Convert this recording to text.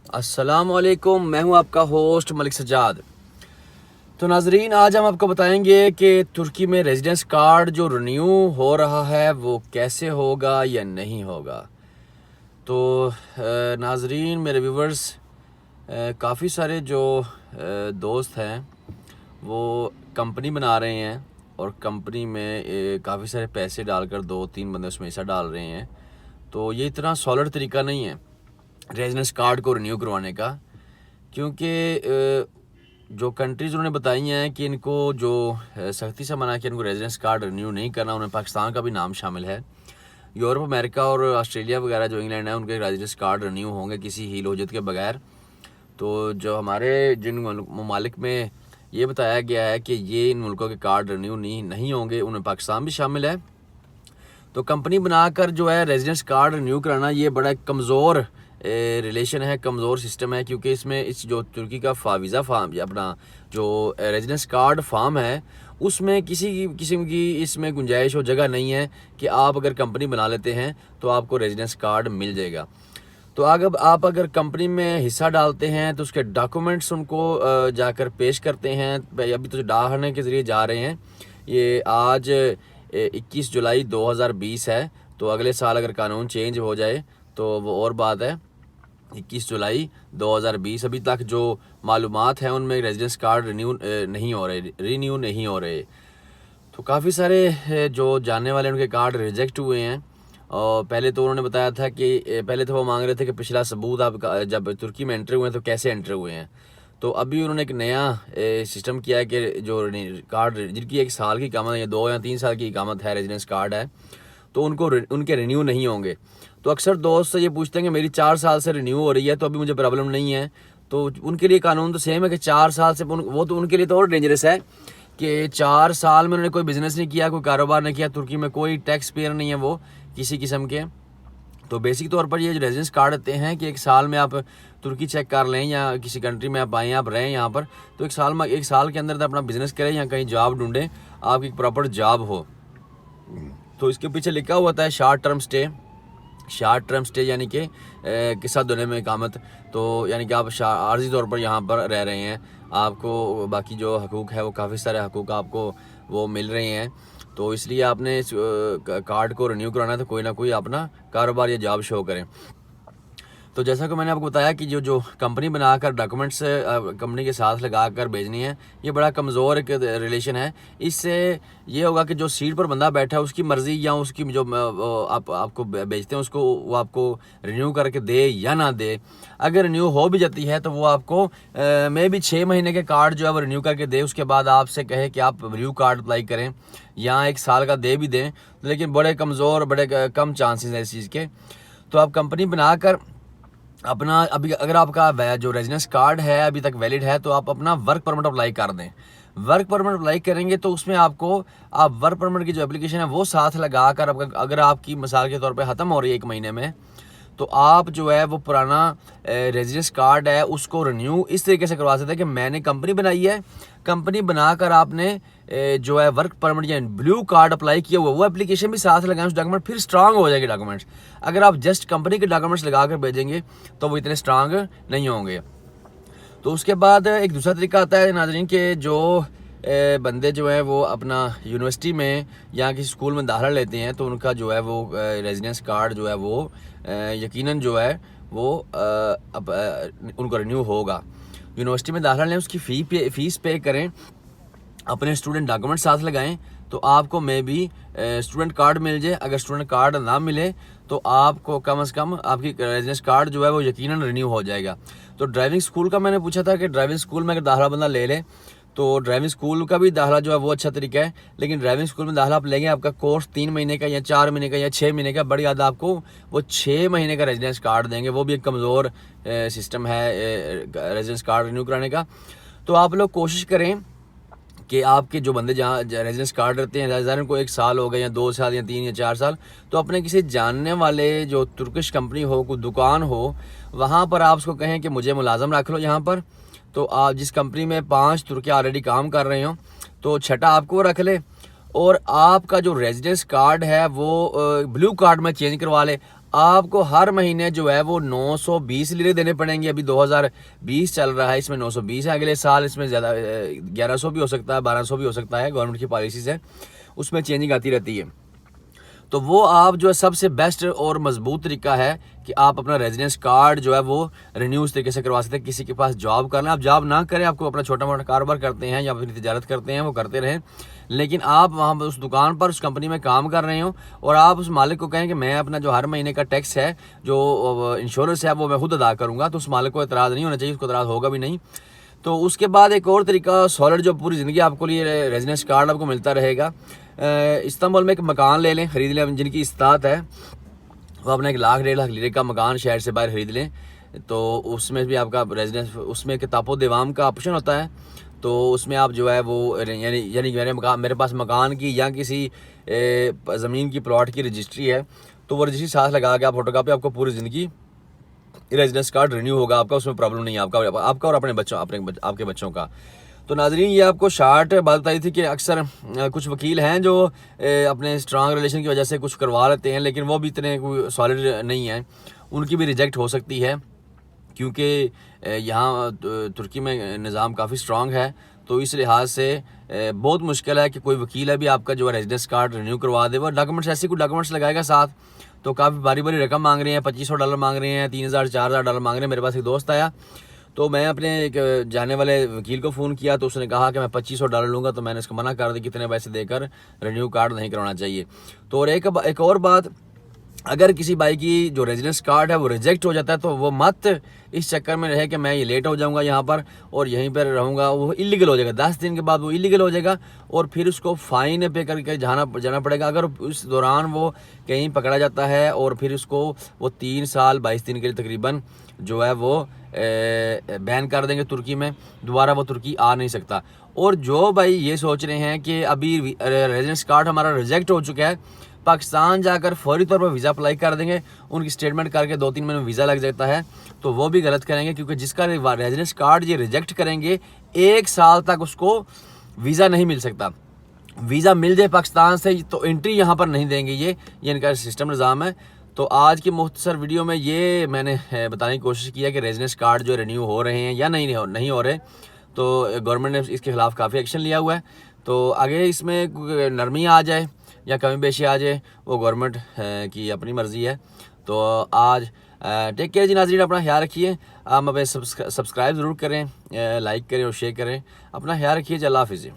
अस्सलाम वालेकुम, मैं हूं आपका होस्ट मलिक सज्जाद। तो नाजरीन, आज हम आपको बताएंगे कि तुर्की में रेजिडेंस कार्ड जो रिन्यू हो रहा है वो कैसे होगा या नहीं होगा। तो नाजरीन, मेरे व्यूवर्स, काफ़ी सारे जो दोस्त हैं वो कंपनी बना रहे हैं और कंपनी में काफ़ी सारे पैसे डालकर 2-3 बंदे उसमें हिस्सा डाल रहे हैं। तो ये इतना सॉलिड तरीका नहीं है रेजिडेंस कार्ड को रिन्यू करवाने का, क्योंकि जो कंट्रीज़ उन्होंने बताई हैं कि इनको जो सख्ती से मना कि इनको रेजिडेंस कार्ड रिन्यू नहीं करना, उन्हें पाकिस्तान का भी नाम शामिल है। यूरोप, अमेरिका और ऑस्ट्रेलिया वगैरह जो इंग्लैंड है, उनके रेजिडेंस कार्ड रिन्यू होंगे किसी हील वजत के बगैर। तो जो हमारे जिन ममालिक में ये बताया गया है कि ये इन मुल्कों के कार्ड रिन्यू नहीं होंगे, उनमें पाकिस्तान भी शामिल है। तो कंपनी बनाकर जो है रेजिडेंस कार्ड रिन्यू कराना, ये बड़ा कमज़ोर रिलेशन है, कमज़ोर सिस्टम है, क्योंकि इसमें इस जो तुर्की का वीज़ा फार्म अपना जो रेजिडेंस कार्ड फार्म है उसमें किसी किस्म की इसमें गुंजाइश और जगह नहीं है कि आप अगर कंपनी बना लेते हैं तो आपको रेजिडेंस कार्ड मिल जाएगा। तो अगर आप कंपनी में हिस्सा डालते हैं तो उसके डॉक्यूमेंट्स उनको जाकर पेश करते हैं। अभी तो डालने के ज़रिए जा रहे हैं। ये आज 21 जुलाई 2020 है, तो अगले साल अगर कानून चेंज हो जाए तो वो और बात है। 21 जुलाई 2020 अभी तक जो मालूमात हैं उनमें रेजिडेंस कार्ड रिन्यू नहीं हो रहे। तो काफ़ी सारे जो जानने वाले उनके कार्ड रिजेक्ट हुए हैं। और पहले तो उन्होंने बताया था कि पहले तो वो मांग रहे थे कि पिछला सबूत आप जब तुर्की में एंटर हुए हैं तो कैसे एंटर हुए हैं। तो अभी उन्होंने एक नया सिस्टम किया है कि जो कार्ड जिनकी 1 साल की इकामत या 2 या 3 साल की इकामत है, रेजिडेंस कार्ड है, तो उनके रिन्यू नहीं होंगे। तो अक्सर दोस्त से ये पूछते हैं कि मेरी 4 साल से रिन्यू हो रही है तो अभी मुझे प्रॉब्लम नहीं है। तो उनके लिए कानून तो सेम है कि 4 साल से, वो तो उनके लिए तो और डेंजरस है कि 4 साल में उन्होंने कोई बिज़नेस नहीं किया, कोई कारोबार नहीं किया, तुर्की में कोई टैक्स पेयर नहीं है वो किसी किस्म के। तो बेसिक तौर पर ये जो रेजिडेंस कार्ड आते हैं कि 1 साल में आप तुर्की चेक कर लें या किसी कंट्री में आप आएँ, आप रहें यहाँ पर, तो 1 साल के अंदर अपना बिज़नेस करें या कहीं जॉब ढूंढें, आपकी प्रॉपर जॉब हो। तो इसके पीछे लिखा हुआ था शॉर्ट टर्म स्टे यानी कि किस्सा दुनिया में इकामत। तो यानी कि आप आर्जी तौर पर यहाँ पर रह रहे हैं, आपको बाकी जो हकूक़ है वो काफ़ी सारे हकूक़ आपको वो मिल रहे हैं। तो इसलिए आपने इस कार्ड को रिन्यू कराना है तो कोई ना कोई अपना कारोबार या जॉब शो करें। तो जैसा कि मैंने आपको बताया कि जो कंपनी बनाकर डॉक्यूमेंट्स कंपनी के साथ लगाकर भेजनी है, ये बड़ा कमज़ोर एक रिलेशन है। इससे ये होगा कि जो सीट पर बंदा बैठा है उसकी मर्ज़ी या उसकी जो आपको बेचते हैं उसको वो आपको रिन्यू करके दे या ना दे। अगर रिन्यू हो भी जाती है तो वो आपको मे बी 6 महीने के कार्ड जो है वो रिन्यू करके दे, उसके बाद आपसे कहे कि आप रिन्यू कार्ड अप्लाई करें या 1 साल का दे भी दें, लेकिन बड़े कमज़ोर, बड़े कम चांसेस हैं इस चीज़ के। तो आप कंपनी बनाकर अपना, अभी अगर आपका जो रेजिडेंस कार्ड है अभी तक वैलिड है तो आप अपना वर्क परमिट अप्लाई कर दें। वर्क परमिट अप्लाई करेंगे तो उसमें आप वर्क परमिट की जो एप्लीकेशन है वो साथ लगा कर, अगर आपकी मिसाल के तौर पे ख़त्म हो रही है 1 महीने में, तो आप जो है वो पुराना रेजिडेंस कार्ड है उसको रिन्यू इस तरीके से करवा सकते हैं कि मैंने कंपनी बनाई है, कंपनी बनाकर आपने जो है वर्क परमिट या ब्लू कार्ड अप्लाई किया हुआ, वो एप्लीकेशन भी साथ लगाएं, उस डॉक्यूमेंट फिर स्ट्रांग हो जाएंगे डॉक्यूमेंट्स। अगर आप जस्ट कंपनी के डॉक्यूमेंट्स लगा कर भेजेंगे तो वो इतने स्ट्रांग नहीं होंगे। तो उसके बाद एक दूसरा तरीका आता है नाज़रीन के जो बंदे जो है वो अपना यूनिवर्सिटी में या किसी स्कूल में दाखिला लेते हैं तो उनका जो है वो रेजिडेंस कार्ड जो है वो यकीनन जो है वो उनको रिन्यू होगा। यूनिवर्सिटी में दाखिला लें, उसकी फ़ीस पे करें, अपने स्टूडेंट डॉक्यूमेंट साथ लगाएं तो आपको मे बी स्टूडेंट कार्ड मिल जाए। अगर स्टूडेंट कार्ड ना मिले तो आपको कम से कम आपकी रेजिडेंस कार्ड जो है वो यकीनन रिन्यू हो जाएगा। तो ड्राइविंग स्कूल का मैंने पूछा था कि ड्राइविंग स्कूल में अगर दाखिला बंदा ले ले तो ड्राइविंग स्कूल का भी दाखिला जो है वो अच्छा तरीका है, लेकिन ड्राइविंग स्कूल में दाखिला आप लेंगे, आपका कोर्स 3 महीने का या 4 महीने का या 6 महीने का, बड़ी याद आपको वो 6 महीने का रेजिडेंस कार्ड देंगे। वो भी एक कमज़ोर सिस्टम है रेजिडेंस कार्ड रिन्यू कराने का। तो आप लोग कोशिश करें कि आपके जो बंदे जहाँ रेजिडेंस कार्ड रहते हैं, ज़ाहिर उनको 1 साल हो गए या 2 साल या 3 या 4 साल, तो अपने किसी जानने वाले जो तुर्किश कंपनी हो, कोई दुकान हो, वहाँ पर आप उसको कहें कि मुझे मुलाजम रख लो यहाँ पर। तो आप जिस कंपनी में 5 तुर्की ऑलरेडी काम कर रहे हो तो 6ठा आपको रख ले और आपका जो रेजिडेंस कार्ड है वो ब्लू कार्ड में चेंज करवा ले। आपको हर महीने जो है वो 920 लिरे देने पड़ेंगे। अभी 2020 चल रहा है, इसमें 920 है। अगले साल इसमें ज़्यादा 1100 भी हो सकता है, 1200 भी हो सकता है। गवर्नमेंट की पॉलिसीज़ है, उसमें चेंजिंग आती रहती है। तो वो आप जो है सबसे बेस्ट और मजबूत तरीका है कि आप अपना रेजिडेंस कार्ड जो है वो रिन्यू उस तरीके से करवा सकते हैं। किसी के पास जॉब करना, आप जॉब ना करें, आपको अपना छोटा मोटा कारोबार करते हैं या अपनी तिजारत करते हैं, वो करते रहें, लेकिन आप वहाँ उस दुकान पर, उस कंपनी में काम कर रहे हो और आप उस मालिक को कहें कि मैं अपना जो हर महीने का टैक्स है, जो इंश्योरेंस है, वो मैं खुद अदा करूँगा, तो उस मालिक को एतराज़ नहीं होना चाहिए, उसको एतराज़ होगा भी नहीं। तो उसके बाद एक और तरीका सॉलिड, जो पूरी ज़िंदगी आपको लिए रेजिडेंस कार्ड आपको मिलता रहेगा। इस्तांबुल में एक मकान ले लें, ख़रीद लें, जिनकी इस्तात है वो अपना 1 लाख 1.5 लाख लीरे का मकान शहर से बाहर ख़रीद लें। तो उसमें भी आपका रेजिडेंस, उसमें किताबो देवाम का ऑप्शन होता है। तो उसमें आप जो है वो यानी मेरे पास मकान की या किसी ज़मीन की प्लॉट की रजिस्ट्री है, तो वो रजिस्ट्री साथ लगा के आप फोटोकॉपी, आपको पूरी ज़िंदगी रेजिडेंस कार्ड रिन्यू होगा आपका, उसमें प्रॉब्लम नहीं है आपका और अपने बच्चों, आपके बच्चों का। तो नाजरीन, ये आपको शार्ट बात बताई थी कि अक्सर कुछ वकील हैं जो अपने स्ट्रांग रिलेशन की वजह से कुछ करवा लेते हैं, लेकिन वो भी इतने कोई सॉलिड नहीं है, उनकी भी रिजेक्ट हो सकती है, क्योंकि यहाँ तुर्की में निज़ाम काफ़ी स्ट्रांग है। तो इस लिहाज से बहुत मुश्किल है कि कोई वकील है भी आपका जो है रेजिडेंस कार्ड रिन्यू करवा दे। वो डॉक्यूमेंट्स, ऐसे कोई डॉक्यूमेंट्स लगाएगा साथ, तो काफ़ी भारी भारी रकम मांग रहे हैं, $2500 मांग रहे हैं, $3000-4000 मांग रहे हैं। मेरे पास एक दोस्त आया, तो मैं अपने एक जाने वाले वकील को फ़ोन किया, तो उसने कहा कि मैं $2500 लूँगा। तो मैंने उसको मना कर दिया, कितने पैसे देकर रिन्यू कार्ड नहीं करवाना चाहिए। तो और एक और बात, अगर किसी भाई की जो रेजिडेंस कार्ड है वो रिजेक्ट हो जाता है, तो वो मत इस चक्कर में रहे कि मैं ये लेट हो जाऊंगा यहाँ पर और यहीं पर रहूँगा, वो इलीगल हो जाएगा। 10 दिन के बाद वो इलीगल हो जाएगा और फिर उसको फ़ाइन पे करके जाना पड़ेगा। अगर उस दौरान वो कहीं पकड़ा जाता है और फिर उसको वो 3 साल 22 दिन के लिए तकरीबन जो है वो बैन कर देंगे तुर्की में, दोबारा वो तुर्की आ नहीं सकता। और जो भाई ये सोच रहे हैं कि अभी रेजिडेंस कार्ड हमारा रिजेक्ट हो चुका है, पाकिस्तान जाकर फौरी तौर पर वीज़ा अप्लाई कर देंगे, उनकी स्टेटमेंट करके 2-3 महीने में वीज़ा लग जाता है, तो वो भी गलत करेंगे, क्योंकि जिसका रेजिडेंस कार्ड ये रिजेक्ट करेंगे 1 साल तक उसको वीज़ा नहीं मिल सकता। वीज़ा मिल जाए पाकिस्तान से तो एंट्री यहाँ पर नहीं देंगे, ये इनका सिस्टम निज़ाम है। तो आज की मुख्तसर वीडियो में ये मैंने बताने की कोशिश की है कि रेजिडेंस कार्ड जो रिन्यू हो रहे हैं या नहीं हो रहे। तो गवर्नमेंट ने इसके खिलाफ काफ़ी एक्शन लिया हुआ है। तो आगे इसमें नरमी आ जाए या कमी बेशी आ जाए, वो गवर्नमेंट की अपनी मर्ज़ी है। तो आज टेक केयर जी नाज़रीन, अपना ख्याल रखिए। आप हमें सब्सक्राइब ज़रूर करें, लाइक करें और शेयर करें। अपना ख्याल रखिए। अल्लाह हाफ़िज़।